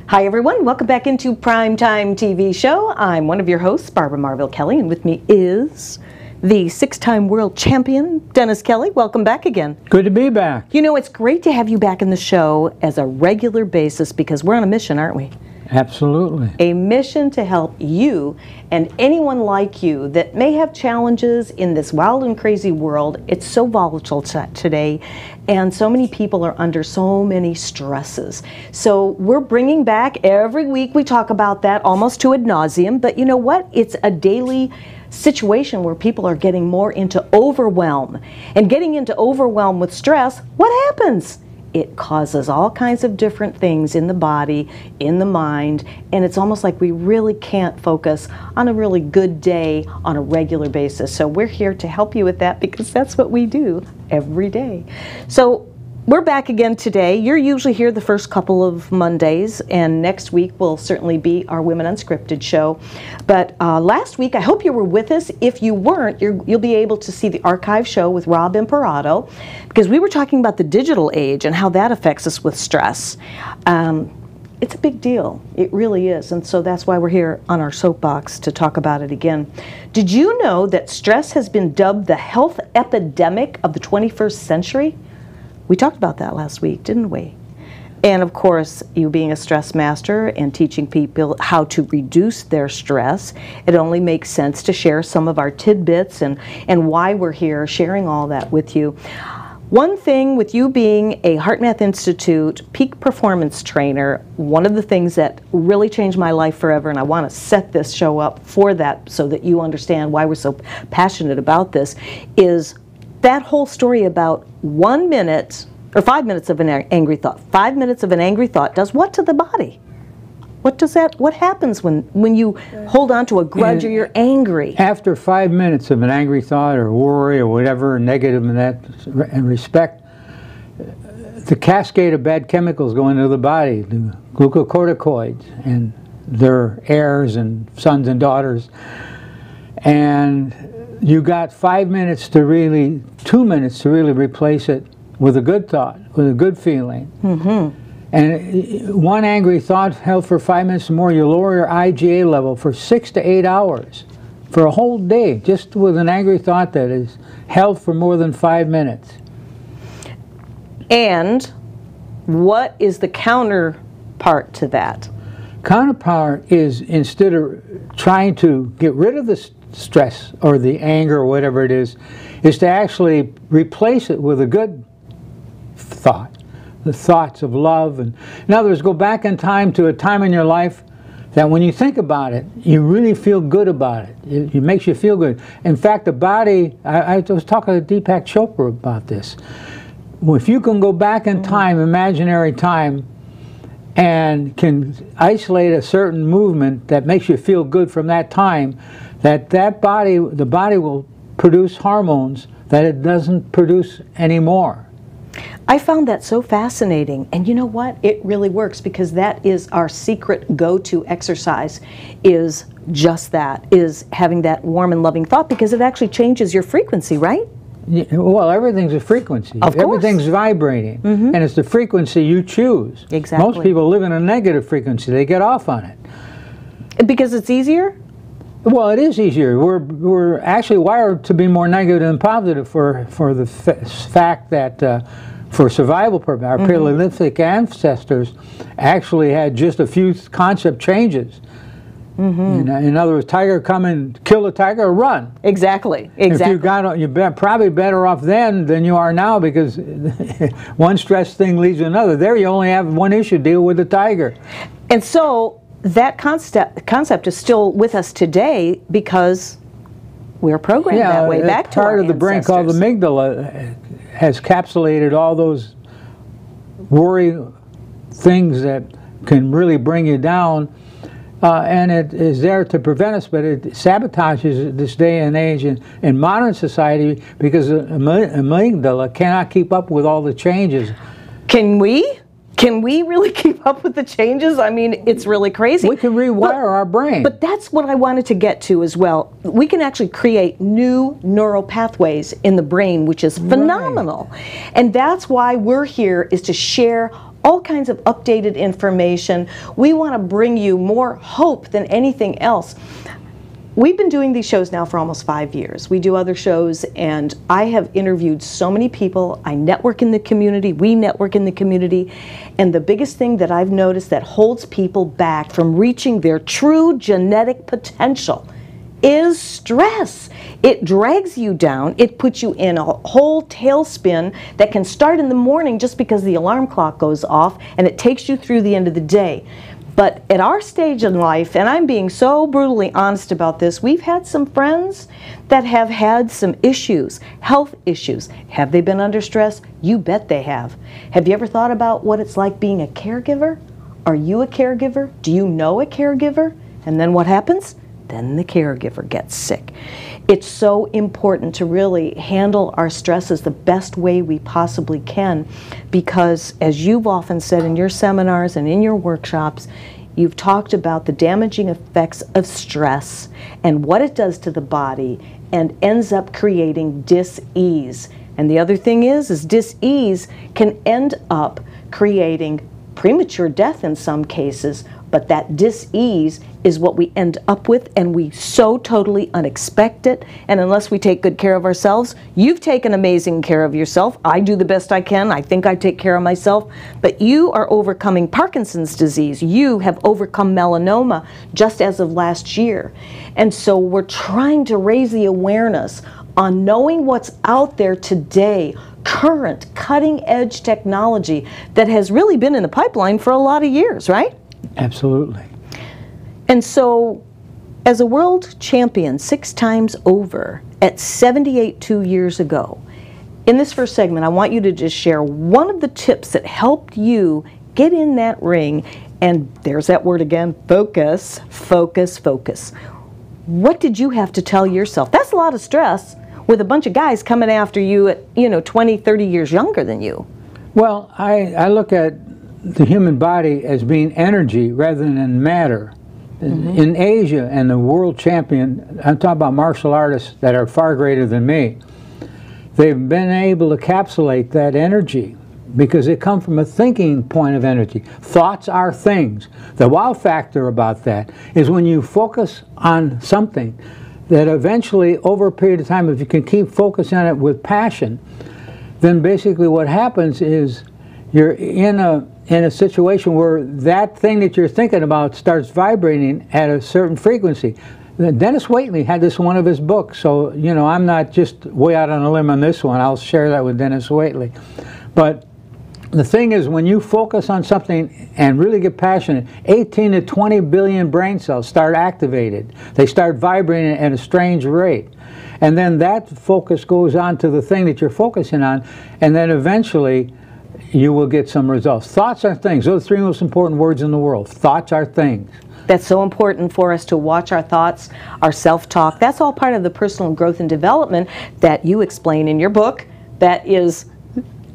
Hi everyone, welcome back into Primetime TV Show. I'm one of your hosts, Barbara Marville Kelly, and with me is the six-time world champion, Dennis Kelly. Welcome back again. Good to be back. You know, it's great to have you back in the show as a regular basis because we're on a mission, aren't we? Absolutely. A mission to help you and anyone like you that may have challenges in this wild and crazy world. It's so volatile today, and so many people are under so many stresses. So we're bringing back, every week we talk about that almost to ad nauseum, but you know what? It's a daily situation where people are getting more into overwhelm. And getting into overwhelm with stress, what happens? It causes all kinds of different things in the body, in the mind, and it's almost like we really can't focus on a really good day on a regular basis. So we're here to help you with that because that's what we do every day. So we're back again today. You're usually here the first couple of Mondays, and next week will certainly be our Women Unscripted show. But last week, I hope you were with us. If you weren't, you'll be able to see the archive show with Rob Imparato, because we were talking about the digital age and how that affects us with stress. It's a big deal. It really is. And so that's why we're here on our soapbox to talk about it again. Did you know that stress has been dubbed the health epidemic of the 21st century? We talked about that last week, didn't we? And of course, you being a stress master and teaching people how to reduce their stress, it only makes sense to share some of our tidbits and why we're here sharing all that with you. One thing with you being a HeartMath Institute peak performance trainer, one of the things that really changed my life forever, and I want to set this show up for that so that you understand why we're so passionate about this, is that whole story about 1 minute or 5 minutes of an angry thought. 5 minutes of an angry thought does what to the body? What happens when you hold on to a grudge or you're angry? After 5 minutes of an angry thought or worry or whatever negative in that respect, the cascade of bad chemicals go into the body, the glucocorticoids and their heirs and sons and daughters. And you got 5 minutes to really, 2 minutes to really replace it with a good thought, with a good feeling. Mm-hmm. And one angry thought held for 5 minutes or more, you lower your IgA level for 6 to 8 hours, for a whole day, just with an angry thought that is held for more than 5 minutes. And what is the counterpart to that? Counterpart is, instead of trying to get rid of the stress or the anger or whatever it is to actually replace it with a good thought. The thoughts of love. And in other words, go back in time to a time in your life that when you think about it, you really feel good about it. It makes you feel good. In fact, the body, I was talking to Deepak Chopra about this. If you can go back in time, imaginary time, and can isolate a certain movement that makes you feel good from that time, the body will produce hormones that it doesn't produce anymore. I found that so fascinating, and you know what? It really works, because that is our secret go-to exercise, is just that, is having that warm and loving thought, because it actually changes your frequency, right? Yeah, well, everything's a frequency. Of course. Everything's vibrating, and it's the frequency you choose. Exactly. Most people live in a negative frequency. They get off on it. Because it's easier? Well, it is easier. We're actually wired to be more negative than positive for the fact that for survival purposes. Our Paleolithic ancestors actually had just a few concept changes. In other words, tiger come and kill a tiger or run. Exactly. If you're probably better off then than you are now, because one stress thing leads to another. There you only have one issue, deal with the tiger. And so that concept is still with us today because we're programmed that way back to our part of the brain called the amygdala has capsulated all those worry things that can really bring you down. And it is there to prevent us, but it sabotages this day and age in modern society because the amygdala cannot keep up with all the changes. Can we? Can we really keep up with the changes? I mean, it's really crazy. We can rewire our brain. But that's what I wanted to get to as well. We can actually create new neural pathways in the brain, which is phenomenal. Right. And that's why we're here, is to share all kinds of updated information. We want to bring you more hope than anything else. We've been doing these shows now for almost 5 years. We do other shows, and I have interviewed so many people. I network in the community, we network in the community, and the biggest thing that I've noticed that holds people back from reaching their true genetic potential is stress. It drags you down. It puts you in a whole tailspin that can start in the morning just because the alarm clock goes off, and it takes you through the end of the day. But at our stage in life, and I'm being so brutally honest about this, we've had some friends that have had some issues, health issues. Have they been under stress? You bet they have. Have you ever thought about what it's like being a caregiver? Are you a caregiver? Do you know a caregiver? And then what happens? Then the caregiver gets sick. It's so important to really handle our stresses the best way we possibly can, because as you've often said in your seminars and in your workshops, you've talked about the damaging effects of stress and what it does to the body and ends up creating dis-ease. And the other thing is dis-ease can end up creating premature death in some cases, but that dis-ease is what we end up with, and we so totally unexpect it. And unless we take good care of ourselves, you've taken amazing care of yourself. I do the best I can. I think I take care of myself. But you are overcoming Parkinson's disease. You have overcome melanoma just as of last year. And so we're trying to raise the awareness on knowing what's out there today, current, cutting-edge technology that has really been in the pipeline for a lot of years, right? Absolutely. And so, as a world champion 6 times over at 78 2 years ago, in this first segment, I want you to just share one of the tips that helped you get in that ring, and there's that word again, focus, focus, focus. What did you have to tell yourself? That's a lot of stress with a bunch of guys coming after you at, 20, 30 years younger than you. Well, I look at the human body as being energy rather than matter. In Asia and the world champion, I'm talking about martial artists that are far greater than me, they've been able to encapsulate that energy because they come from a thinking point of energy. Thoughts are things. The wow factor about that is when you focus on something that eventually, over a period of time, if you can keep focusing on it with passion, then basically what happens is you're in a situation where that thing that you're thinking about starts vibrating at a certain frequency. Dennis Waitley had this in one of his books, so I'm not just way out on a limb on this one. I'll share that with Dennis Waitley. But the thing is, when you focus on something and really get passionate, 18 to 20 billion brain cells start activated. They start vibrating at a strange rate. And then that focus goes on to the thing that you're focusing on, and then eventually you will get some results. Thoughts are things. Those are the 3 most important words in the world. Thoughts are things. That's so important for us to watch our thoughts, our self-talk. That's all part of the personal growth and development that you explain in your book. That is,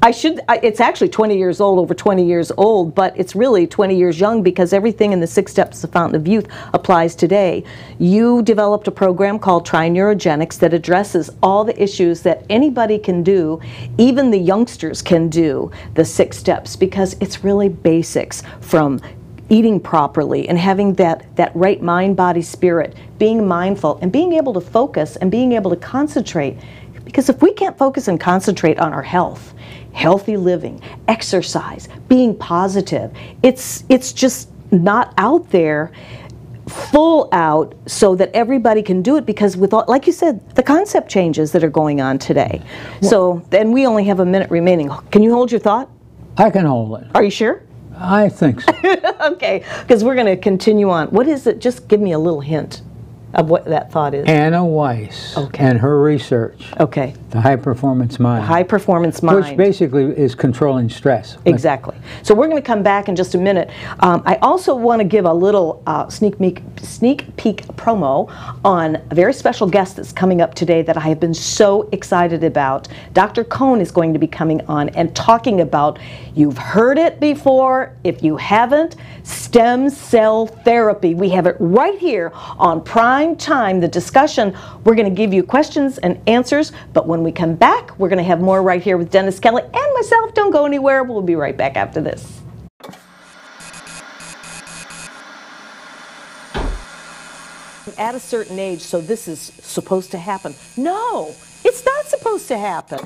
it's actually 20 years old, over 20 years old, but it's really 20 years young because everything in the 6 Steps to the Fountain of Youth applies today. You developed a program called Tri-Neurogenics that addresses all the issues that anybody can do, even the youngsters can do, the 6 steps, because it's really basics from eating properly and having that right mind, body, spirit, being mindful, and being able to focus and being able to concentrate. Because if we can't focus and concentrate on our health, healthy living, exercise, being positive, it's just not out there full out so that everybody can do it, because with all, like you said, the concept changes that are going on today. Well, so then we only have a minute remaining. Can you hold your thought? I can hold it. Are you sure? I think so. Okay, because we're going to continue on. What is it? Just give me a little hint of what that thought is. Anna Weiss and her research. Okay. The high performance mind. The high performance mind. Which basically is controlling stress. Exactly. So we're going to come back in just a minute. I also want to give a little sneak peek promo on a very special guest that's coming up today that I have been so excited about. Dr. Cohn is going to be coming on and talking about, you've heard it before, if you haven't, stem cell therapy. We have it right here on Prime Time, the discussion. We're going to give you questions and answers, but when we come back, we're going to have more right here with Dennis Kelly and myself. Don't go anywhere. We'll be right back after this. At a certain age, so this is supposed to happen. No, it's not supposed to happen.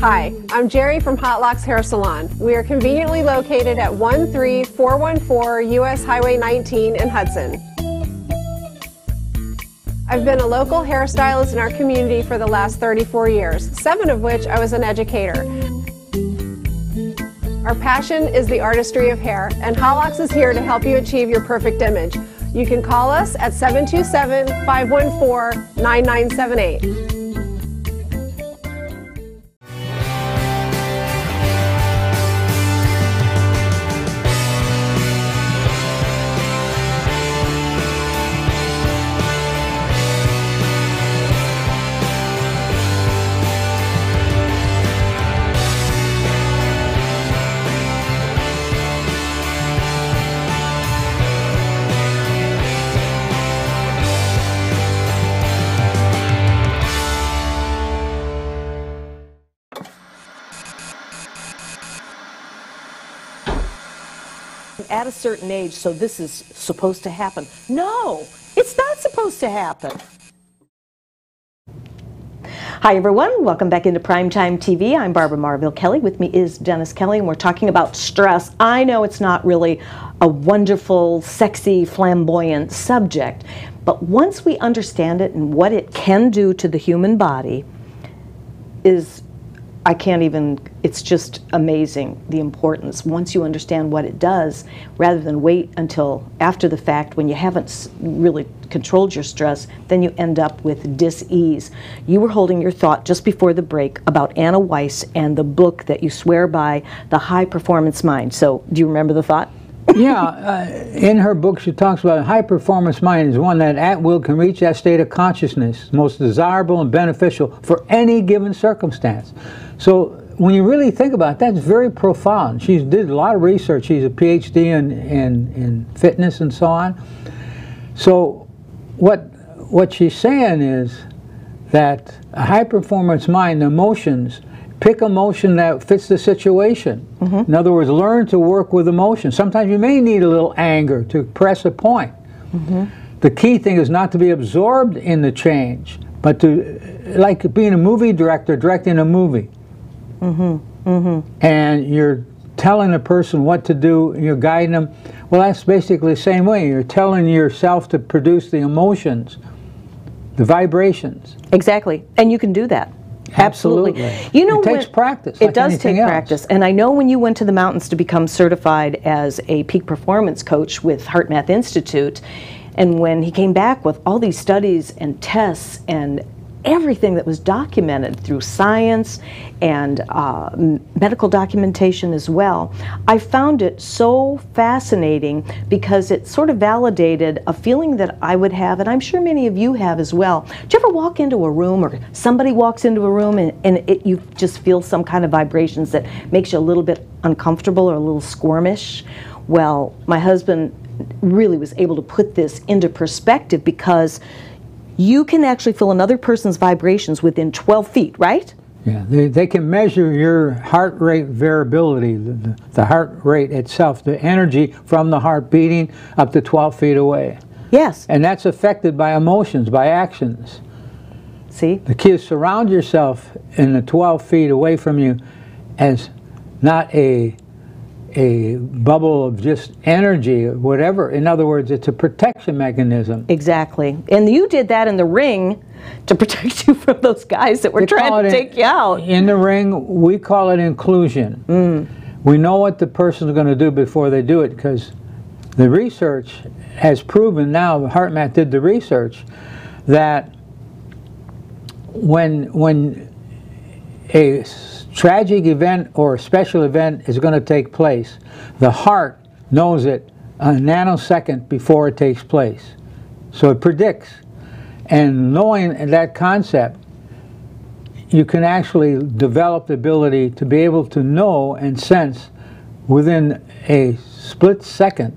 Hi, I'm Jerry from Hot Locks Hair Salon. We are conveniently located at 13414 US Highway 19 in Hudson. I've been a local hairstylist in our community for the last 34 years, 7 of which I was an educator. Our passion is the artistry of hair, and Hot Locks is here to help you achieve your perfect image. You can call us at 727-514-9978. At a certain age, so this is supposed to happen. No, it's not supposed to happen. Hi everyone, welcome back into Primetime TV. I'm Barbara Marville Kelly. With me is Dennis Kelly, and we're talking about stress. I know it's not really a wonderful, sexy, flamboyant subject, but once we understand it and what it can do to the human body it's just amazing, the importance. Once you understand what it does, rather than wait until after the fact when you haven't really controlled your stress, then you end up with dis-ease. You were holding your thought just before the break about Anna Weiss and the book that you swear by, The High Performance Mind. So do you remember the thought? Yeah, in her book she talks about a high performance mind is one that at will can reach that state of consciousness, most desirable and beneficial for any given circumstance. So when you really think about it, that's very profound. She did a lot of research. She's a PhD in fitness and so on. So what she's saying is that a high performance mind, emotions, pick emotion that fits the situation. In other words, learn to work with emotion. Sometimes you may need a little anger to press a point. The key thing is not to be absorbed in the change, but to, like being a movie director, directing a movie. And you're telling a person what to do, you're guiding them. Well, that's basically the same way. You're telling yourself to produce the emotions, the vibrations. Exactly, and you can do that. Absolutely. You know, it takes practice. It does take practice. And I know when you went to the mountains to become certified as a peak performance coach with HeartMath Institute, and when he came back with all these studies and tests and everything that was documented through science and medical documentation as well, I found it so fascinating because it sort of validated a feeling that I would have, and I'm sure many of you have as well. Do you ever walk into a room, or somebody walks into a room and you just feel some kind of vibrations that makes you a little bit uncomfortable or a little squirmish? Well, my husband really was able to put this into perspective, because you can actually feel another person's vibrations within 12 feet, right? Yeah, they can measure your heart rate variability, the heart rate itself, the energy from the heart beating up to 12 feet away. Yes. And that's affected by emotions, by actions. See? The key is surround yourself in the 12 feet away from you as not a bubble of just energy or whatever. In other words, it's a protection mechanism. Exactly. And you did that in the ring to protect you from those guys that were trying to take you out. In the ring, we call it inclusion. We know what the person's going to do before they do it, because the research has proven now, HeartMath did the research, that when a tragic event or a special event is going to take place, the heart knows it a nanosecond before it takes place. So it predicts. And knowing that concept, you can actually develop the ability to be able to know and sense within a split second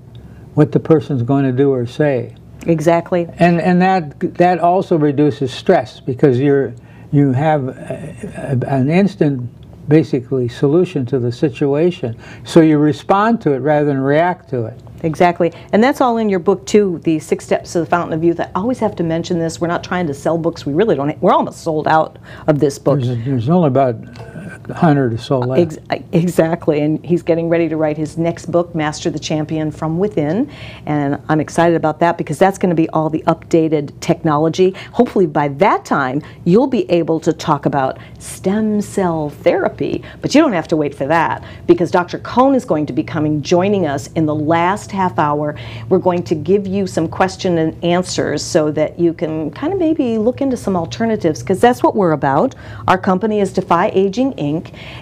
what the person's going to do or say. Exactly. And that also reduces stress, because you have an instant, basically, solution to the situation. So you respond to it rather than react to it. Exactly. And that's all in your book too, the 6 Steps to the Fountain of Youth. I always have to mention this. We're not trying to sell books. We really don't. We're almost sold out of this book. There's only about 100 or so left. Exactly. And he's getting ready to write his next book, Master the Champion from Within. And I'm excited about that, because that's going to be all the updated technology. Hopefully by that time, you'll be able to talk about stem cell therapy. But you don't have to wait for that, because Dr. Cohn is going to be joining us in the last half hour. We're going to give you some question and answers so that you can kind of maybe look into some alternatives, because that's what we're about. Our company is Defy Aging Inc.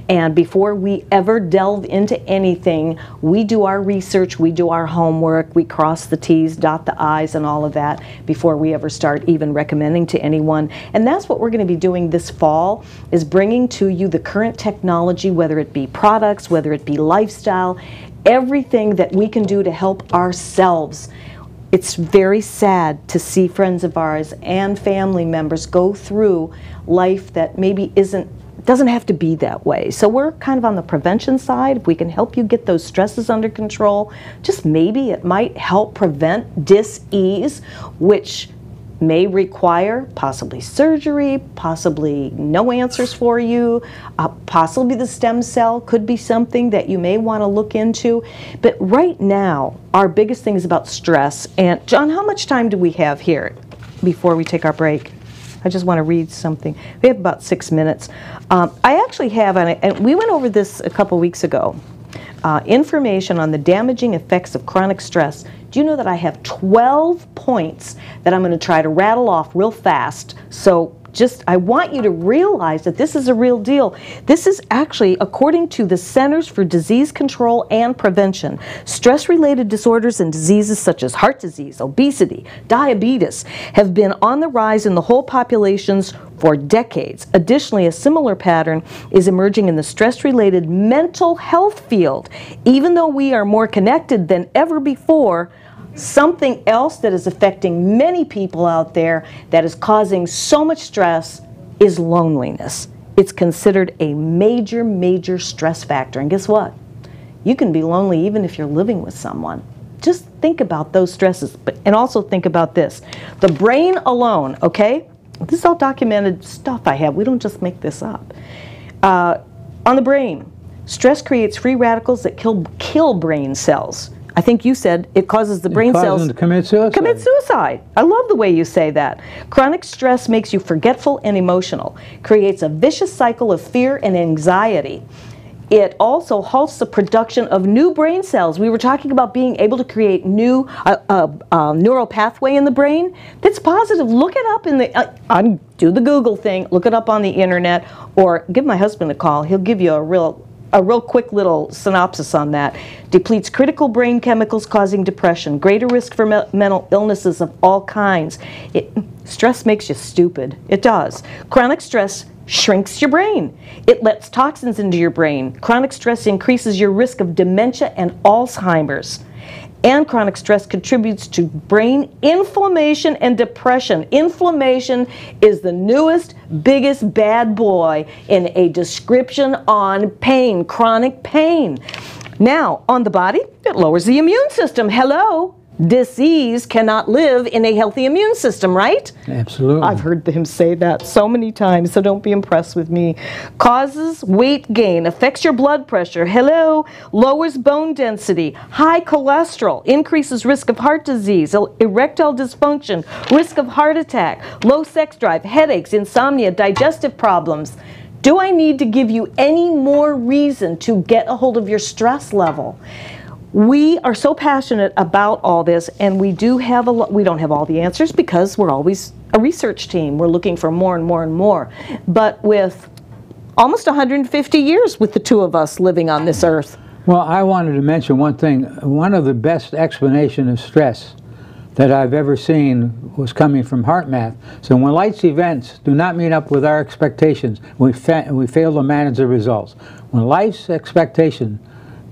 And before we ever delve into anything, we do our research, we do our homework, we cross the T's, dot the I's, and all of that before we ever start even recommending to anyone. And that's what we're going to be doing this fall, is bringing to you the current technology, whether it be products, whether it be lifestyle, everything that we can do to help ourselves. It's very sad to see friends of ours and family members go through life that maybe doesn't have to be that way. So we're kind of on the prevention side. If we can help you get those stresses under control, just maybe it might help prevent dis-ease, which may require possibly surgery, possibly no answers for you, possibly the stem cell could be something that you may want to look into. But right now, our biggest thing is about stress. And John, how much time do we have here before we take our break? I just want to read something. We have about 6 minutes. I actually have, and we went over this a couple weeks ago, information on the damaging effects of chronic stress. Do you know that I have 12 points that I'm going to try to rattle off real fast? So I want you to realize that this is a real deal. This is actually, according to the Centers for Disease Control and Prevention, stress-related disorders and diseases such as heart disease, obesity, diabetes have been on the rise in the whole populations for decades. Additionally, a similar pattern is emerging in the stress-related mental health field. Even though we are more connected than ever before, something else that is affecting many people out there that is causing so much stress is loneliness. It's considered a major, major stress factor. And guess what? You can be lonely even if you're living with someone. Just think about those stresses, and also think about this. The brain alone, okay? This is all documented stuff I have. We don't just make this up. On the brain, stress creates free radicals that kill brain cells. I think you said it causes the brain cells to commit suicide. Commit suicide. I love the way you say that. Chronic stress makes you forgetful and emotional, creates a vicious cycle of fear and anxiety. It also halts the production of new brain cells. We were talking about being able to create new neural pathway in the brain. That's positive. Look it up in the, do the Google thing, look it up on the internet, or give my husband a call. He'll give you a real quick little synopsis on that. Depletes critical brain chemicals causing depression, greater risk for mental illnesses of all kinds. Stress makes you stupid. It does. Chronic stress shrinks your brain. It lets toxins into your brain. Chronic stress increases your risk of dementia and Alzheimer's. And chronic stress contributes to brain inflammation and depression. Inflammation is the newest, biggest bad boy in a description on pain, chronic pain. Now, on the body, it lowers the immune system. Hello. Disease cannot live in a healthy immune system, right? Absolutely. I've heard him say that so many times, so don't be impressed with me. Causes weight gain, affects your blood pressure. Hello. Lowers bone density, high cholesterol, increases risk of heart disease, erectile dysfunction, risk of heart attack, low sex drive, headaches, insomnia, digestive problems. Do I need to give you any more reason to get a hold of your stress level? We are so passionate about all this, and we don't have all the answers because we're always a research team. We're looking for more and more and more. But with almost 150 years with the two of us living on this earth. Well, I wanted to mention one thing. One of the best explanations of stress that I've ever seen was coming from HeartMath. So when life's events do not meet up with our expectations, we fail to manage the results. When life's expectations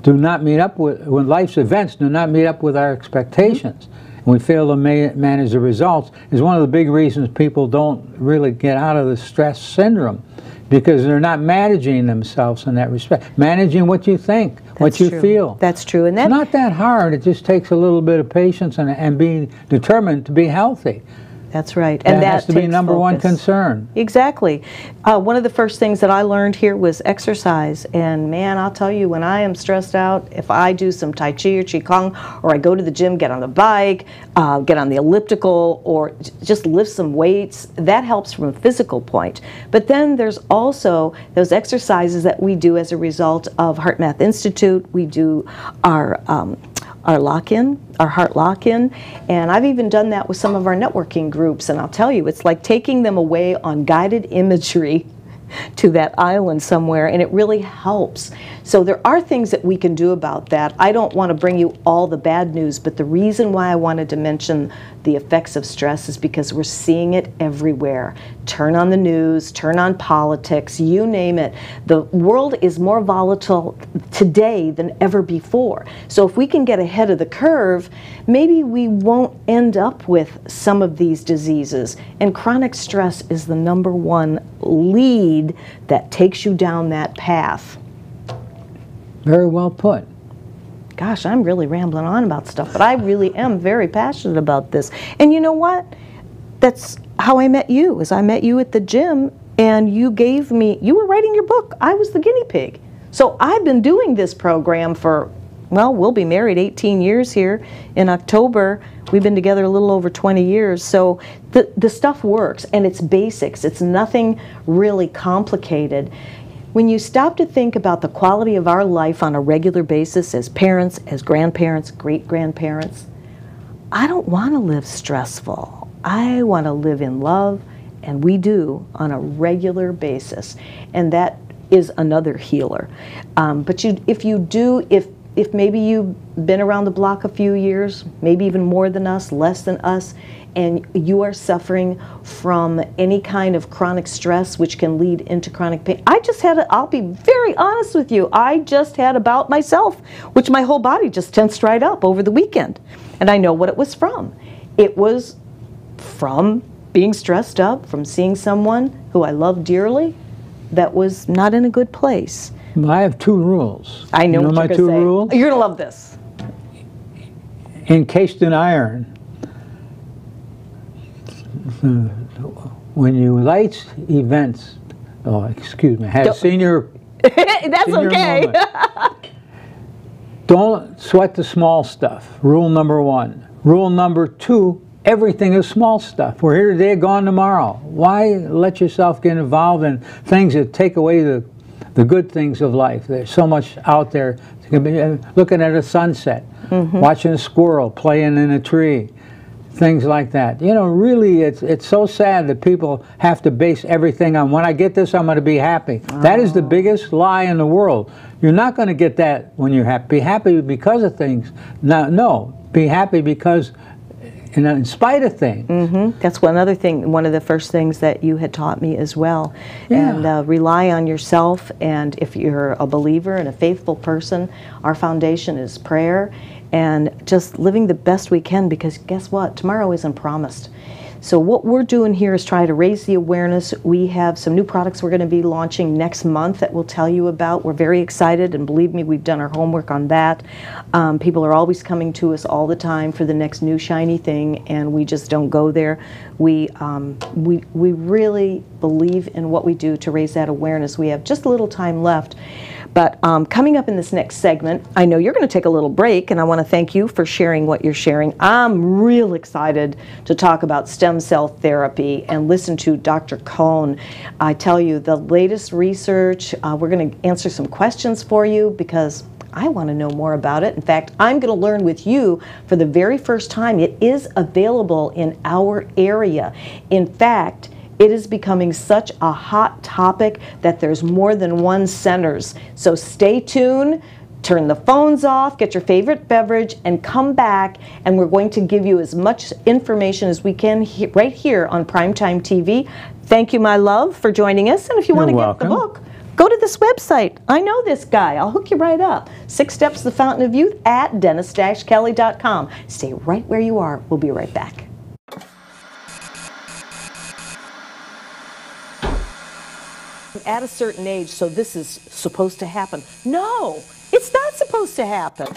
do not meet up with, when life's events do not meet up with our expectations, and we fail to manage the results, is one of the big reasons people don't really get out of the stress syndrome, because they're not managing themselves in that respect. Managing what you think, what you feel. That's true. And it's not that hard. It just takes a little bit of patience and being determined to be healthy. That's right. And that has to be number one concern. Exactly. One of the first things that I learned here was exercise. And man, I'll tell you, when I am stressed out, if I do some Tai Chi or Qigong, or I go to the gym, get on the bike, get on the elliptical, or just lift some weights, that helps from a physical point. But then there's also those exercises that we do as a result of HeartMath Institute. We do our lock-in, our heart lock-in, and I've even done that with some of our networking groups, and I'll tell you, it's like taking them away on guided imagery to that island somewhere, and it really helps. So there are things that we can do about that. I don't want to bring you all the bad news, but the reason why I wanted to mention the effects of stress is because we're seeing it everywhere. Turn on the news, turn on politics, you name it. The world is more volatile today than ever before. So if we can get ahead of the curve, maybe we won't end up with some of these diseases. And chronic stress is the number one lead that takes you down that path. Very well put. Gosh, I'm really rambling on about stuff, but I really am very passionate about this. And you know what? that's how I met you, is I met you at the gym, and you were writing your book. I was the guinea pig. So I've been doing this program for, well, we'll be married 18 years here in October. We've been together a little over 20 years. So the stuff works, and it's basics. It's nothing really complicated. When you stop to think about the quality of our life on a regular basis as parents, as grandparents, great-grandparents, I don't want to live stressful. I want to live in love, and we do on a regular basis. And that is another healer. But if maybe you've been around the block a few years, maybe even more than us, less than us, and you are suffering from any kind of chronic stress which can lead into chronic pain. I'll be very honest with you, I just had a bout myself, which my whole body just tensed right up over the weekend. And I know what it was from. It was from being stressed up, from seeing someone who I love dearly that was not in a good place. I have 2 rules. I know, what my you're 2 gonna say. rules? You're gonna love this. Encased in iron. When you light events, had a senior. That's senior okay. moment. Don't sweat the small stuff. Rule number 1. Rule number 2. Everything is small stuff. We're here today, gone tomorrow. Why let yourself get involved in things that take away the good things of life? There's so much out there. Looking at a sunset, watching a squirrel playing in a tree, things like that. You know, really, it's so sad that people have to base everything on, when I get this, I'm going to be happy. Oh. That is the biggest lie in the world. You're not going to get that when you're happy. Be happy because of things. No, be happy because in spite of things. That's one other thing, one of the first things that you had taught me as well. Yeah. And rely on yourself, and if you're a believer and a faithful person, our foundation is prayer and just living the best we can, because guess what? Tomorrow isn't promised. So what we're doing here is try to raise the awareness. We have some new products we're going to be launching next month that we'll tell you about. We're very excited, and believe me, we've done our homework on that. People are always coming to us all the time for the next new shiny thing, and we just don't go there. We really believe in what we do to raise that awareness. We have just a little time left. But coming up in this next segment, I know you're going to take a little break, and I want to thank you for sharing what you're sharing. I'm real excited to talk about stem cell therapy and listen to Dr. Cohn. I tell you, the latest research, we're going to answer some questions for you because I want to know more about it. In fact, I'm going to learn with you for the very first time. It is available in our area. In fact, it is becoming such a hot topic that there's more than one centers. So stay tuned, turn the phones off, get your favorite beverage, and come back, and we're going to give you as much information as we can right here on Primetime TV. Thank you, my love, for joining us. And if you want to get the book, go to this website. I know this guy. I'll hook you right up. 6 Steps to the Fountain of Youth at Dennis-Kelly.com. Stay right where you are. We'll be right back. At a certain age, so this is supposed to happen. No, it's not supposed to happen.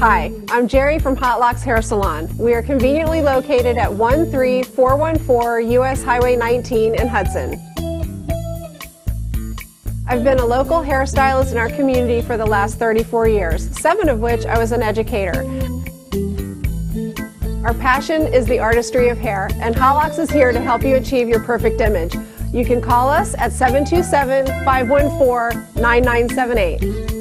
Hi, I'm Jerry from Hot Locks Hair Salon. We are conveniently located at 13414 US Highway 19 in Hudson. I've been a local hairstylist in our community for the last 34 years, 7 of which I was an educator. Our passion is the artistry of hair, and Hot Locks is here to help you achieve your perfect image. You can call us at 727-514-9978.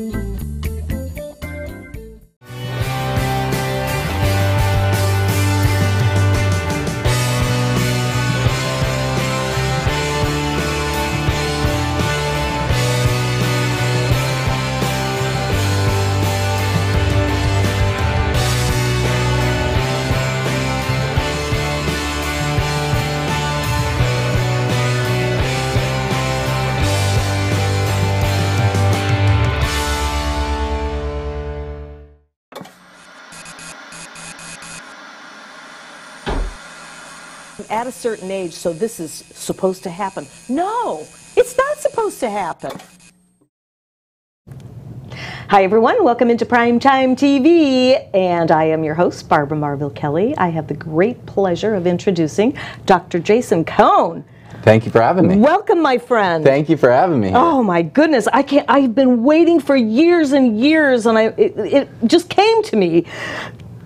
At a certain age, so this is supposed to happen. No, it's not supposed to happen. Hi everyone, welcome into Primetime TV, and I am your host, Barbara Marville Kelly. I have the great pleasure of introducing Dr. Jason Cohn. Thank you for having me. Welcome, my friend. Thank you for having me. Oh my goodness, I've been waiting for years and years, and it just came to me.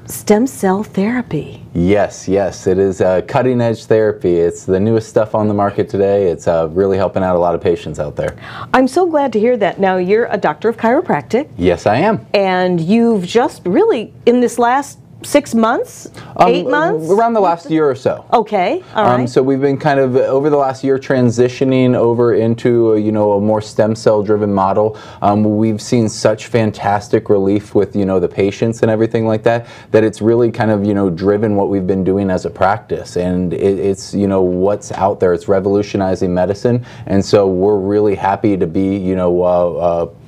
Stem cell therapy. Yes, it is cutting edge therapy. It's the newest stuff on the market today. It's really helping out a lot of patients out there. I'm so glad to hear that. Now, you're a doctor of chiropractic. Yes, I am. And you've just really, in this last 6 months, 8 months? Around the last year or so. Okay, all right. So we've been kind of, over the last year, transitioning over into, a more stem cell driven model. We've seen such fantastic relief with, the patients and everything like that, that it's really kind of, driven what we've been doing as a practice. And it's, what's out there. It's revolutionizing medicine. And so we're really happy to be,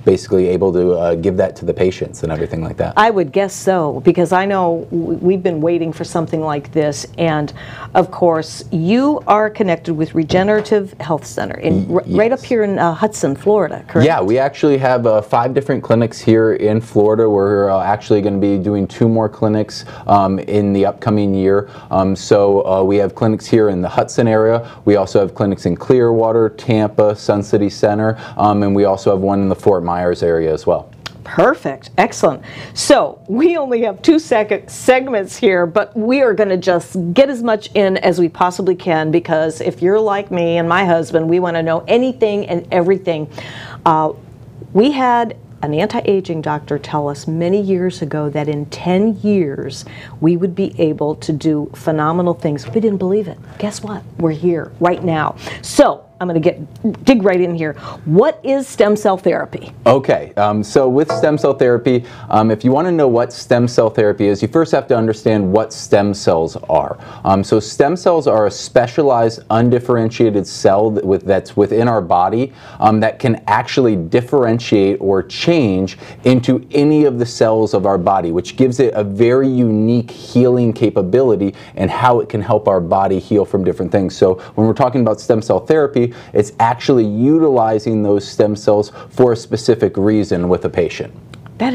basically able to give that to the patients and everything like that. I would guess so, because I know we've been waiting for something like this, and of course you are connected with Regenerative Health Center right up here in Hudson, Florida, correct? Yeah, we actually have 5 different clinics here in Florida. We're actually going to be doing 2 more clinics in the upcoming year. So we have clinics here in the Hudson area. We also have clinics in Clearwater, Tampa, Sun City Center, and we also have one in the Fort Myers area as well. Perfect. Excellent. So we only have 2 segments here, but we are going to just get as much in as we possibly can, because if you're like me and my husband, we want to know anything and everything. We had an anti-aging doctor tell us many years ago that in 10 years we would be able to do phenomenal things. We didn't believe it. Guess what? We're here right now. So I'm going to dig right in here. What is stem cell therapy? Okay, so with stem cell therapy, if you want to know what stem cell therapy is, you first have to understand what stem cells are. So stem cells are a specialized, undifferentiated cell that's within our body that can actually differentiate or change into any of the cells of our body, which gives it a very unique healing capability and how it can help our body heal from different things. So when we're talking about stem cell therapy, it's actually utilizing those stem cells for a specific reason with a patient. That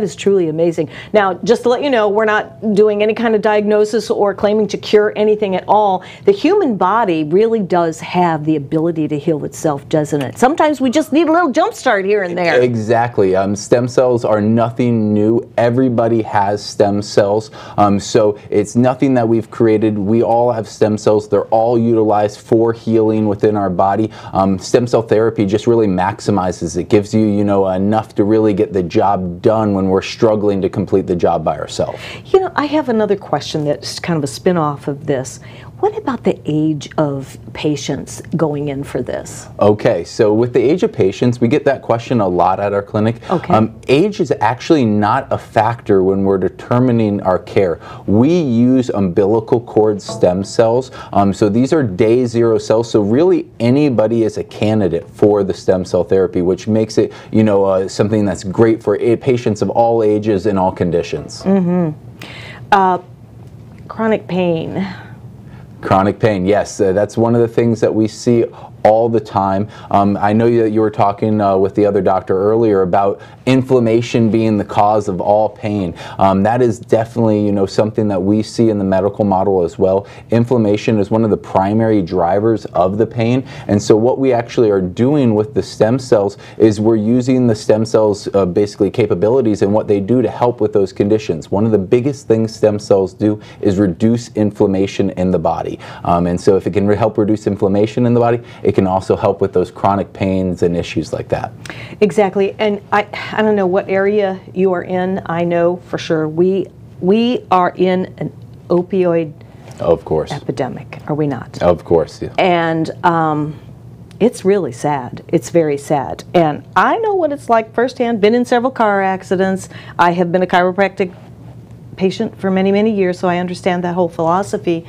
is truly amazing. Now, just to let you know, we're not doing any kind of diagnosis or claiming to cure anything at all. The human body really does have the ability to heal itself, doesn't it? Sometimes we just need a little jump start here and there. Exactly. Stem cells are nothing new. Everybody has stem cells. So it's nothing that we've created. We all have stem cells. They're all utilized for healing within our body. Stem cell therapy just really maximizes it. Gives you, enough to really get the job done when we're struggling to complete the job by ourselves. I have another question that's kind of a spin-off of this. What about the age of patients going in for this? Okay, so with the age of patients, we get that question a lot at our clinic. Okay. Age is actually not a factor when we're determining our care. We use umbilical cord stem cells. So these are day 0 cells. So really anybody is a candidate for the stem cell therapy, which makes it, something that's great for patients of all ages and all conditions. Mm-hmm. Chronic pain. Chronic pain, yes, that's one of the things that we see all the time. I know that you were talking with the other doctor earlier about inflammation being the cause of all pain. That is definitely, you know, something that we see in the medical model as well. Inflammation is one of the primary drivers of the pain, and so what we actually are doing with the stem cells is we're using the stem cells basically capabilities and what they do to help with those conditions. One of the biggest things stem cells do is reduce inflammation in the body, and so if it can help reduce inflammation in the body, it can also help with those chronic pains and issues like that. Exactly, and I don't know what area you are in. I know for sure we are in an opioid epidemic, are we not? Of course, yeah. And it's really sad. It's very sad. And I know what it's like firsthand, been in several car accidents. I have been a chiropractic patient for many, many years, so I understand that whole philosophy.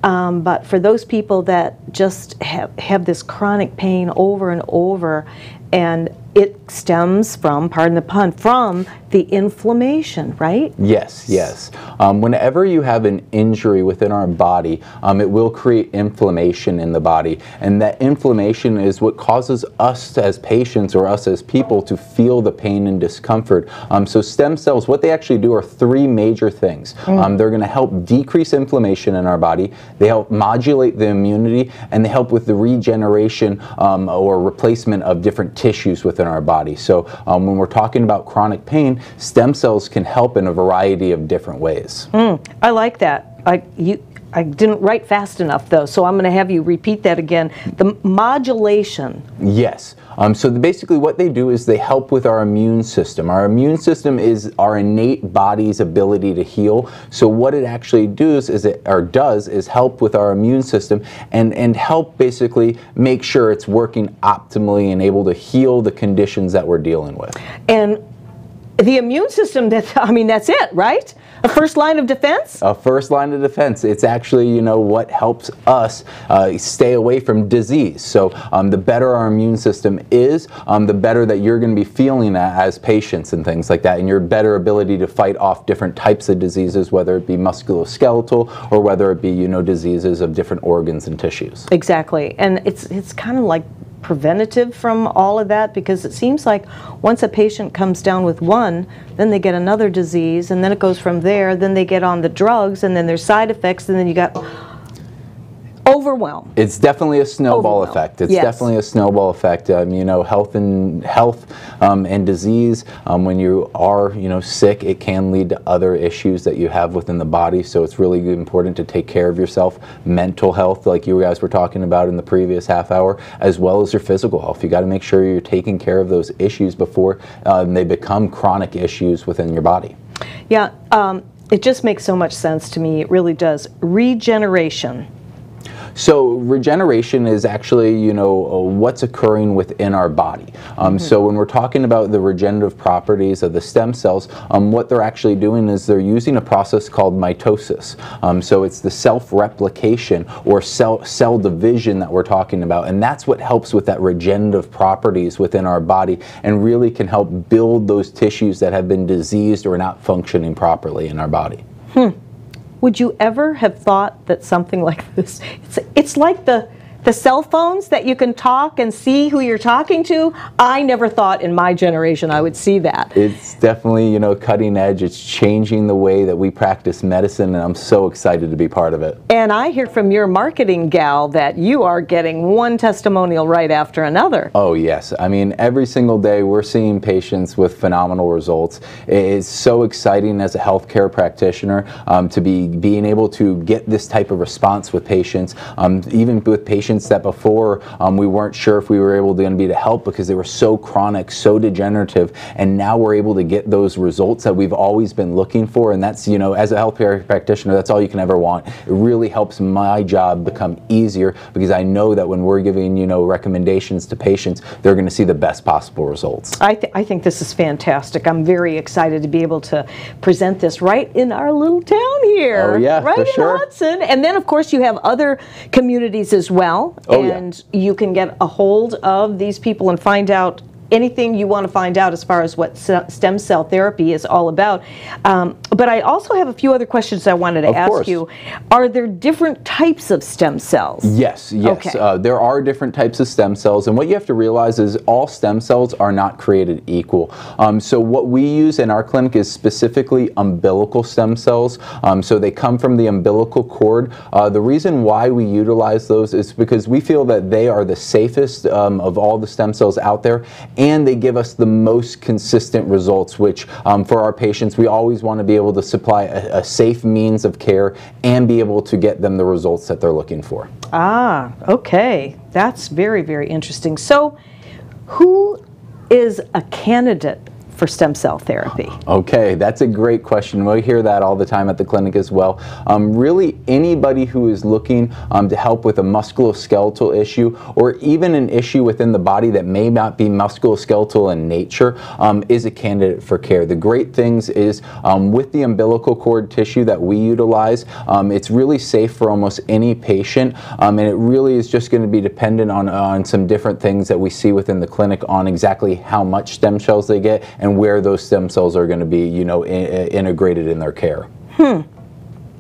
But for those people that just have this chronic pain over and over, and it stems from, pardon the pun, from the inflammation, right? Yes, yes. Whenever you have an injury within our body, it will create inflammation in the body, and that inflammation is what causes us as patients or us as people to feel the pain and discomfort. So stem cells, what they actually do are three major things. They're going to help decrease inflammation in our body, they help modulate the immunity, and they help with the regeneration or replacement of different tissues within our body. So when we're talking about chronic pain, stem cells can help in a variety of different ways. I like that. I didn't write fast enough though, so I'm going to have you repeat that again. The modulation. Yes. So basically what they do is they help with our immune system. Our immune system is our innate body's ability to heal. So what it actually does is help with our immune system and help basically make sure it's working optimally and able to heal the conditions that we're dealing with. And the immune system, that's it, right? A first line of defense? A first line of defense. It's actually, you know, what helps us stay away from disease. So the better our immune system is, the better that you're going to be feeling as patients and things like that, and your better ability to fight off different types of diseases, whether it be musculoskeletal or whether it be, you know, diseases of different organs and tissues. Exactly, and it's kind of like preventative from all of that, because it seems like once a patient comes down with one, then they get another disease, and then it goes from there, then they get on the drugs, and then there's side effects, and then you got overwhelm. It's definitely a snowball effect. It's definitely a snowball effect. You know, health and disease. When you are, you know, sick, it can lead to other issues that you have within the body. So it's really important to take care of yourself. Mental health, like you guys were talking about in the previous half hour, as well as your physical health. You got to make sure you're taking care of those issues before they become chronic issues within your body. Yeah, it just makes so much sense to me. It really does. Regeneration. So regeneration is actually, you know, what's occurring within our body. So when we're talking about the regenerative properties of the stem cells, what they're actually doing is they're using a process called mitosis. So it's the self-replication or cell division that we're talking about, and that's what helps with that regenerative properties within our body and really can help build those tissues that have been diseased or not functioning properly in our body. Would you ever have thought that something like this, it's like the cell phones that you can talk and see who you're talking to? I never thought in my generation I would see that. It's definitely, you know, cutting edge. It's changing the way that we practice medicine, and I'm so excited to be part of it. And I hear from your marketing gal that you are getting one testimonial right after another. Oh yes, I mean every single day we're seeing patients with phenomenal results. It's so exciting as a healthcare practitioner to be being able to get this type of response with patients, even with patients that before we weren't sure if we were able to be to help because they were so chronic, so degenerative, and now we're able to get those results that we've always been looking for. And that's, you know, as a healthcare practitioner, that's all you can ever want. It really helps my job become easier because I know that when we're giving, you know, recommendations to patients, they're going to see the best possible results. I think this is fantastic. I'm very excited to be able to present this right in our little town here. Oh yeah, right for in sure. Hudson. And then of course you have other communities as well. Oh, and you can get a hold of these people and find out anything you want to find out as far as what stem cell therapy is all about. But I also have a few other questions I wanted to ask you. Are there different types of stem cells? Yes. Okay. There are different types of stem cells, and what you have to realize is all stem cells are not created equal. So what we use in our clinic is specifically umbilical stem cells. So they come from the umbilical cord. The reason why we utilize those is because we feel that they are the safest of all the stem cells out there, and they give us the most consistent results, which for our patients, we always want to be able to supply a safe means of care and be able to get them the results that they're looking for. Ah, okay. That's very, very interesting. So who is a candidate for stem cell therapy? Okay, that's a great question. We hear that all the time at the clinic as well. Really, anybody who is looking to help with a musculoskeletal issue or even an issue within the body that may not be musculoskeletal in nature is a candidate for care. The great things is with the umbilical cord tissue that we utilize, it's really safe for almost any patient, and it really is just going to be dependent on some different things that we see within the clinic on exactly how much stem cells they get and where those stem cells are going to be, integrated in their care.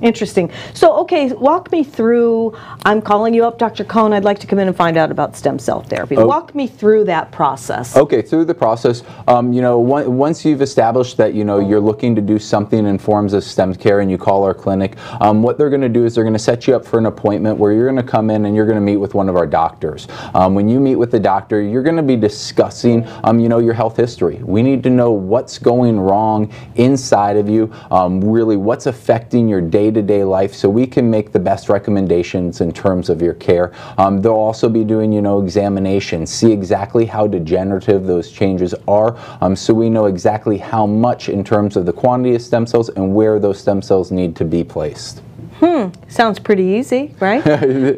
Interesting. So, okay, walk me through, I'm calling you up, Dr. Cohn, I'd like to come in and find out about stem cell therapy. Walk me through that process. Okay, through the process, once you've established that, you're looking to do something in forms of stem care and you call our clinic, what they're going to do is they're going to set you up for an appointment where you're going to come in and you're going to meet with one of our doctors. When you meet with the doctor, you're going to be discussing, your health history. We need to know what's going wrong inside of you, really what's affecting your day-to-day life, so we can make the best recommendations in terms of your care. They'll also be doing, examinations, see exactly how degenerative those changes are, so we know exactly how much in terms of the quantity of stem cells and where those stem cells need to be placed. Sounds pretty easy, right?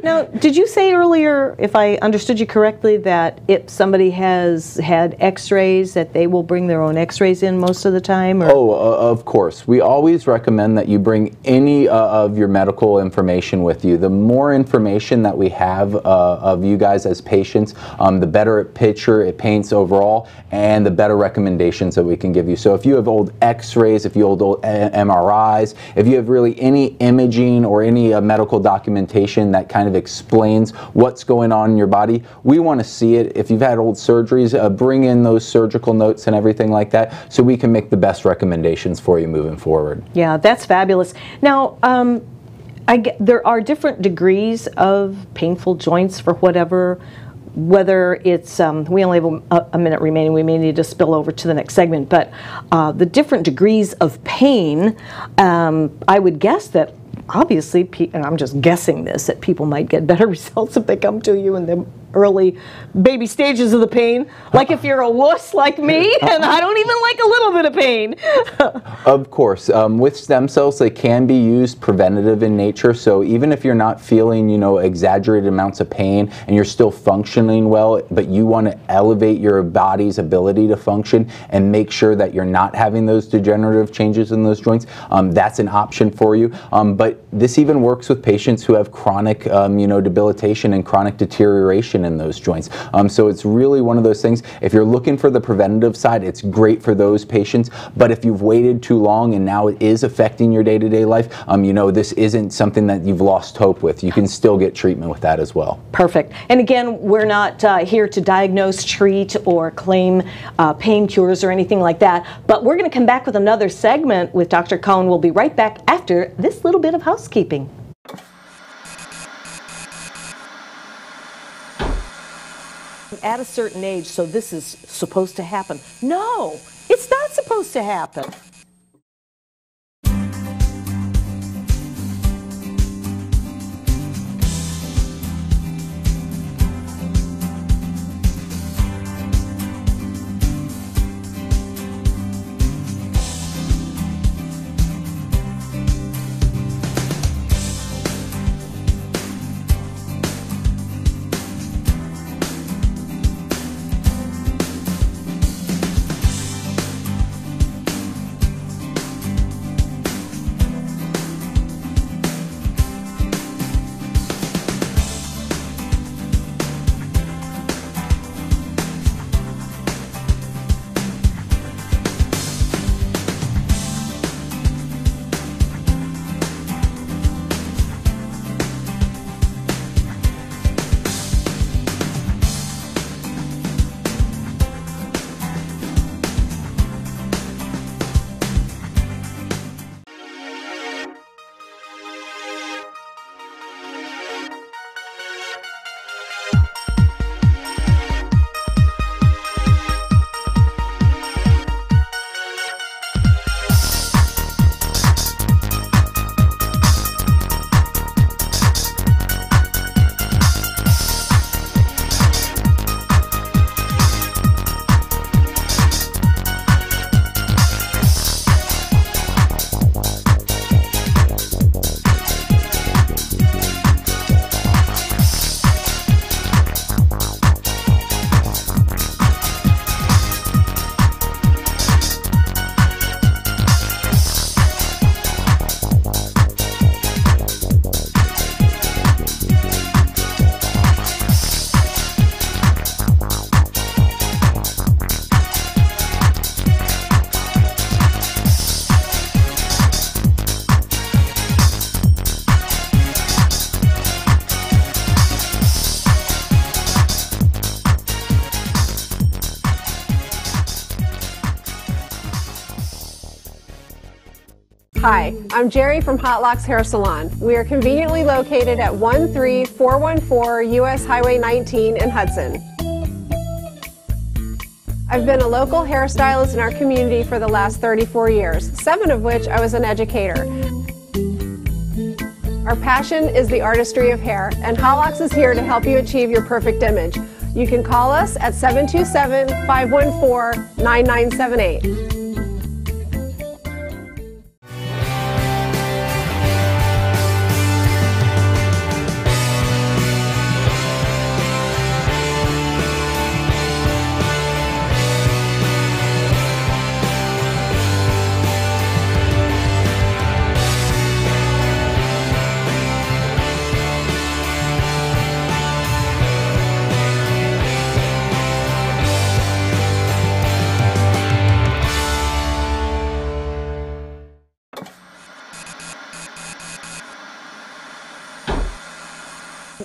Now, did you say earlier, if I understood you correctly, that if somebody has had x-rays, that they will bring their own x-rays in most of the time? Or? Of course. We always recommend that you bring any of your medical information with you. The more information that we have of you guys as patients, the better picture it paints overall, and the better recommendations that we can give you. So if you have old x-rays, if you have old MRIs, if you have really any imaging or any medical documentation that kind of explains what's going on in your body, we want to see it. If you've had old surgeries, bring in those surgical notes and everything like that so we can make the best recommendations for you moving forward. Yeah, that's fabulous. Now, there are different degrees of painful joints for whether it's, we only have a minute remaining, we may need to spill over to the next segment, but the different degrees of pain, I would guess that obviously, and I'm just guessing this, that people might get better results if they come to you in the early baby stages of the pain. Like if you're a wuss like me, and I don't even like a little bit of pain. Of course. With stem cells, they can be used preventative in nature. So even if you're not feeling, exaggerated amounts of pain and you're still functioning well, but you want to elevate your body's ability to function and make sure that you're not having those degenerative changes in those joints, that's an option for you. But this even works with patients who have chronic, debilitation and chronic deterioration in those joints. So it's really one of those things. If you're looking for the preventative side, it's great for those patients. But if you've waited too long and now it is affecting your day-to-day life, this isn't something that you've lost hope with. You can still get treatment with that as well. Perfect. And again, we're not here to diagnose, treat, or claim pain cures or anything like that. But we're going to come back with another segment with Dr. Cohn. We'll be right back after this little bit of housekeeping. At a certain age, so this is supposed to happen. No, it's not supposed to happen. Hi, I'm Jerry from Hot Locks Hair Salon. We are conveniently located at 13414 US Highway 19 in Hudson. I've been a local hairstylist in our community for the last 34 years, 7 of which I was an educator. Our passion is the artistry of hair, and Hot Locks is here to help you achieve your perfect image. You can call us at 727-514-9978.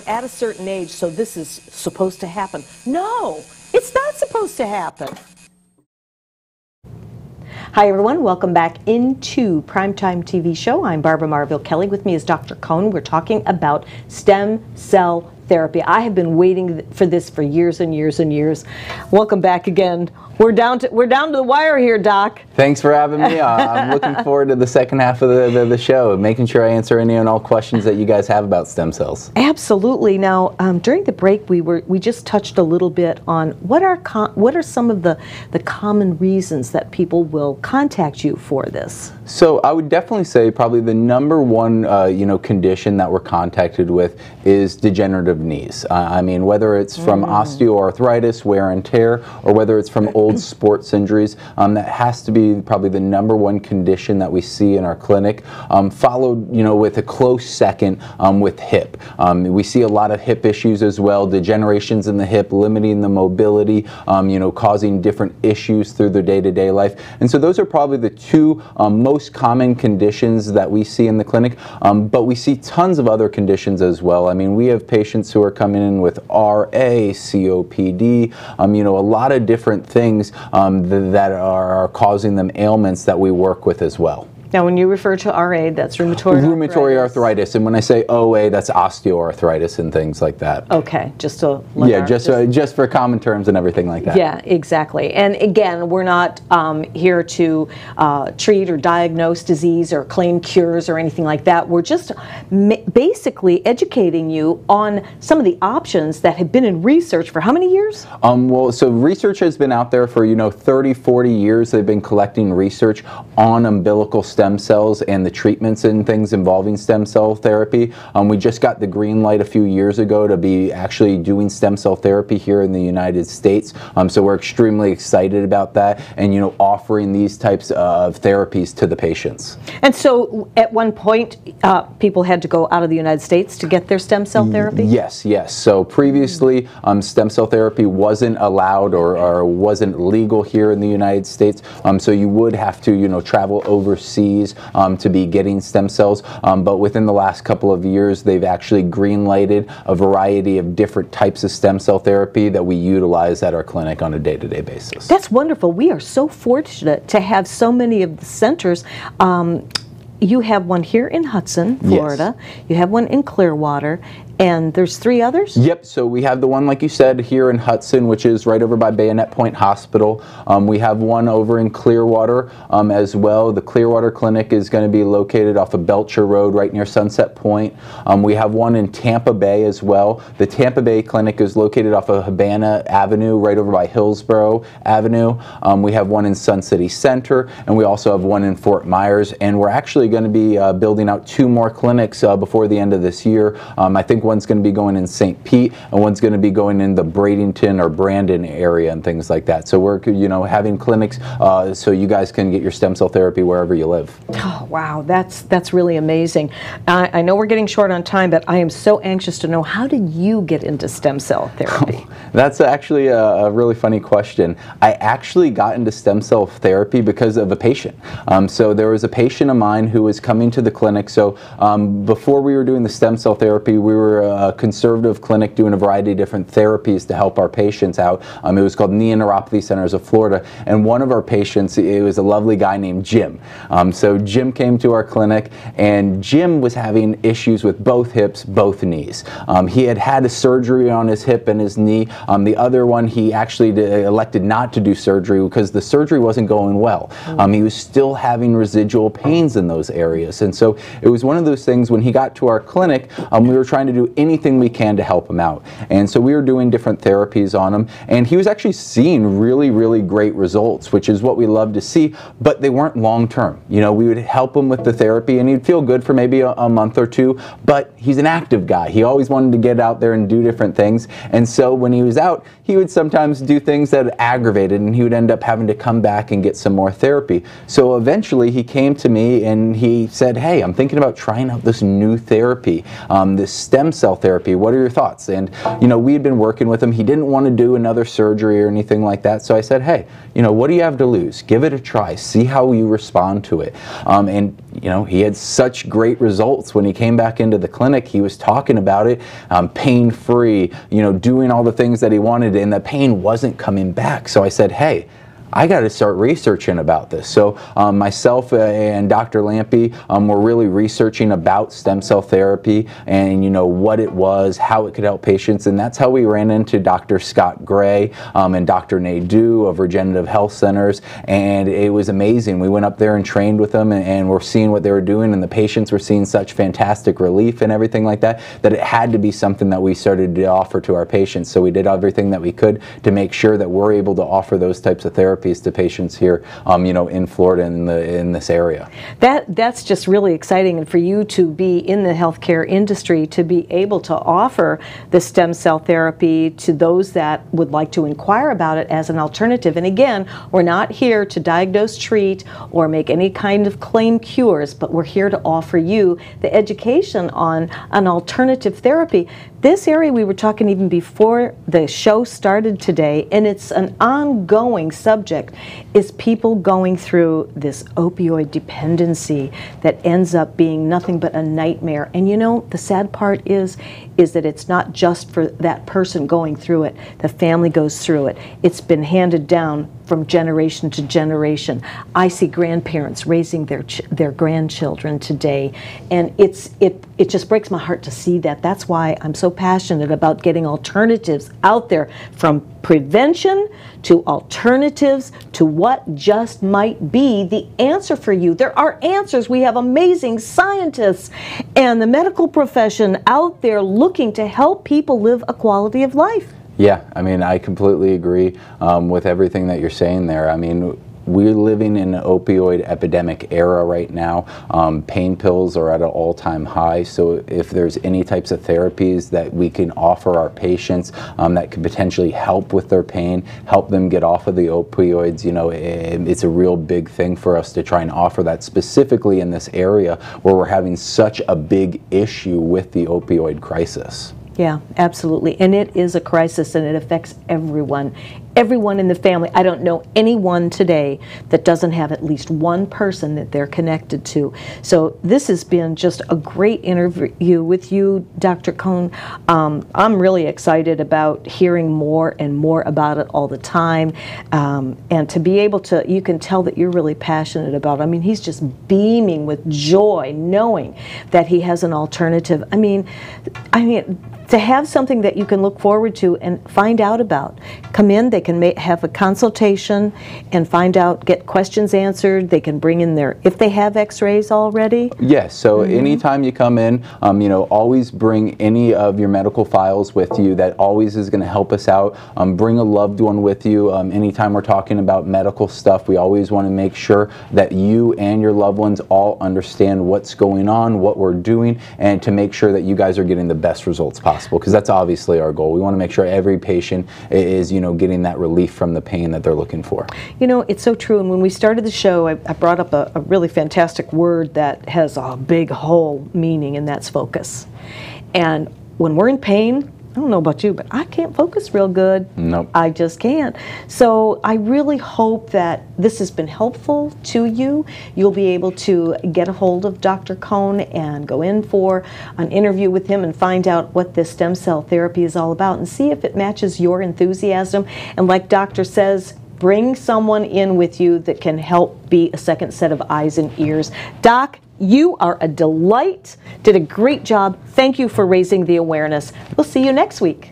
At a certain age, so this is supposed to happen. No, it's not supposed to happen. Hi everyone, welcome back into Primetime TV Show. I'm Barbara Marville Kelly. With me is Dr. Cohn. We're talking about stem cell therapy. I have been waiting for this for years and years and years. Welcome back again. We're down to the wire here, Doc. Thanks for having me. I'm looking forward to the second half of the show, making sure I answer any and all questions that you guys have about stem cells. Absolutely. Now, during the break, we just touched a little bit on what are some of the common reasons that people will contact you for this. So I would definitely say probably the number one condition that we're contacted with is degenerative knees. I mean, whether it's from osteoarthritis, wear and tear, or whether it's from old sports injuries, that has to be probably the number one condition that we see in our clinic, followed with a close second with hip. We see a lot of hip issues as well, degenerations in the hip, limiting the mobility, causing different issues through their day-to-day life. And so those are probably the two most common conditions that we see in the clinic, but we see tons of other conditions as well. I mean, we have patients who are coming in with RA, COPD, a lot of different things that are causing them ailments that we work with as well. Now, when you refer to RA, that's rheumatoid arthritis, and when I say OA, that's osteoarthritis and things like that. Okay, just to just for common terms and everything like that. Yeah, exactly. And again, we're not here to treat or diagnose disease or claim cures or anything like that. We're just basically educating you on some of the options that have been in research for how many years? Well, so research has been out there for 30, 40 years. They've been collecting research on umbilical stem cells and the treatments and things involving stem cell therapy. We just got the green light a few years ago to be actually doing stem cell therapy here in the United States. So we're extremely excited about that and offering these types of therapies to the patients. And so at one point people had to go out of the United States to get their stem cell therapy? Yes. So previously stem cell therapy wasn't allowed or wasn't legal here in the United States. So you would have to travel overseas to be getting stem cells, but within the last couple of years they've actually green-lighted a variety of different types of stem cell therapy that we utilize at our clinic on a day-to-day basis. That's wonderful. We are so fortunate to have so many of the centers. You have one here in Hudson, Florida. Yes. You have one in Clearwater, and there's 3 others? Yep, so we have the one, like you said, here in Hudson, which is right over by Bayonet Point Hospital. We have one over in Clearwater as well. The Clearwater Clinic is going to be located off of Belcher Road right near Sunset Point. We have one in Tampa Bay as well. The Tampa Bay Clinic is located off of Habana Avenue right over by Hillsborough Avenue. We have one in Sun City Center, and we also have one in Fort Myers, and we're actually going to be building out 2 more clinics before the end of this year. I think one's going to be going in St. Pete, and one's going to be going in the Bradenton or Brandon area and things like that. So we're having clinics so you guys can get your stem cell therapy wherever you live. Oh, wow, that's really amazing. I know we're getting short on time, but I am so anxious to know, how did you get into stem cell therapy? That's actually a really funny question. I actually got into stem cell therapy because of a patient. So there was a patient of mine who was coming to the clinic. So before we were doing the stem cell therapy, we were were a conservative clinic doing a variety of different therapies to help our patients out. It was called Knee and Neuropathy Centers of Florida, and one of our patients, it was a lovely guy named Jim. So Jim came to our clinic, and Jim was having issues with both hips, both knees. He had had a surgery on his hip and his knee. The other one, he actually elected not to do surgery because the surgery wasn't going well. He was still having residual pains in those areas, and so it was one of those things. When he got to our clinic, we were trying to do anything we can to help him out, and so we were doing different therapies on him, and he was actually seeing really great results, which is what we love to see, but they weren't long term. You know, we would help him with the therapy, and he'd feel good for maybe a month or two, but he's an active guy. He always wanted to get out there and do different things, and so when he was out, he would sometimes do things that aggravated, and he would end up having to come back and get some more therapy. So eventually he came to me and he said, hey, I'm thinking about trying out this new therapy, this stem cell therapy. What are your thoughts? And you know, we had been working with him. He didn't want to do another surgery or anything like that, so I said, hey, you know, what do you have to lose? Give it a try. See how you respond to it. And you know, he had such great results when he came back into the clinic. He was talking about it, pain-free, you know, doing all the things that he wanted, and the pain wasn't coming back. So I said, hey, I got to start researching about this. So myself and Dr. Lampy were really researching about stem cell therapy and, you know, what it was, how it could help patients, and that's how we ran into Dr. Scott Gray and Dr. Nadeau of Regenerative Health Centers, and it was amazing. We went up there and trained with them, and we're seeing what they were doing, and the patients were seeing such fantastic relief and everything like that, that it had to be something that we started to offer to our patients. So we did everything that we could to make sure that we're able to offer those types of therapies to patients here, you know, in Florida, in this area. That's just really exciting, and for you to be in the healthcare industry, to be able to offer the stem cell therapy to those that would like to inquire about it as an alternative. And again, we're not here to diagnose, treat, or make any kind of claim cures, but we're here to offer you the education on an alternative therapy. This area we were talking even before the show started today, and it's an ongoing subject, is people going through this opioid dependency that ends up being nothing but a nightmare. And you know, the sad part is that it's not just for that person going through it. The family goes through it. It's been handed down from generation to generation. I see grandparents raising their grandchildren today, and it just breaks my heart to see that. That's why I'm so passionate about getting alternatives out there, from prevention to alternatives to what just might be the answer for you. There are answers. We have amazing scientists and the medical profession out there looking to help people live a quality of life. Yeah, I mean, I completely agree with everything that you're saying there. I mean, we're living in an opioid epidemic era right now. Pain pills are at an all-time high, so if there's any types of therapies that we can offer our patients that could potentially help with their pain, help them get off of the opioids, you know, it's a real big thing for us to try and offer that, specifically in this area where we're having such a big issue with the opioid crisis. Yeah, absolutely. And it is a crisis, and it affects everyone. Everyone in the family. I don't know anyone today that doesn't have at least one person that they're connected to. So this has been just a great interview with you, Dr. Cohn. I'm really excited about hearing more and more about it all the time. And to be able to, you can tell that you're really passionate about it. I mean, he's just beaming with joy knowing that he has an alternative. I mean, to have something that you can look forward to and find out about. Come in, they can have a consultation and find out, get questions answered. They can bring in if they have x-rays already. Yes, so anytime you come in, you know, always bring any of your medical files with you. That always is going to help us out. Bring a loved one with you. Anytime we're talking about medical stuff, we always want to make sure that you and your loved ones all understand what's going on, what we're doing, and to make sure that you guys are getting the best results possible. Because that's obviously our goal. We want to make sure every patient is, you know, getting that relief from the pain that they're looking for. You know, it's so true. And when we started the show, I brought up a really fantastic word that has a big whole meaning, and that's focus. And when we're in pain, don't know about you, but I can't focus real good. Nope. I just can't. So I really hope that this has been helpful to you. You'll be able to get a hold of Dr. Cohn and go in for an interview with him and find out what this stem cell therapy is all about and see if it matches your enthusiasm. And like Doctor says, bring someone in with you that can help be a second set of eyes and ears. Doc, you are a delight. Did a great job. Thank you for raising the awareness. We'll see you next week.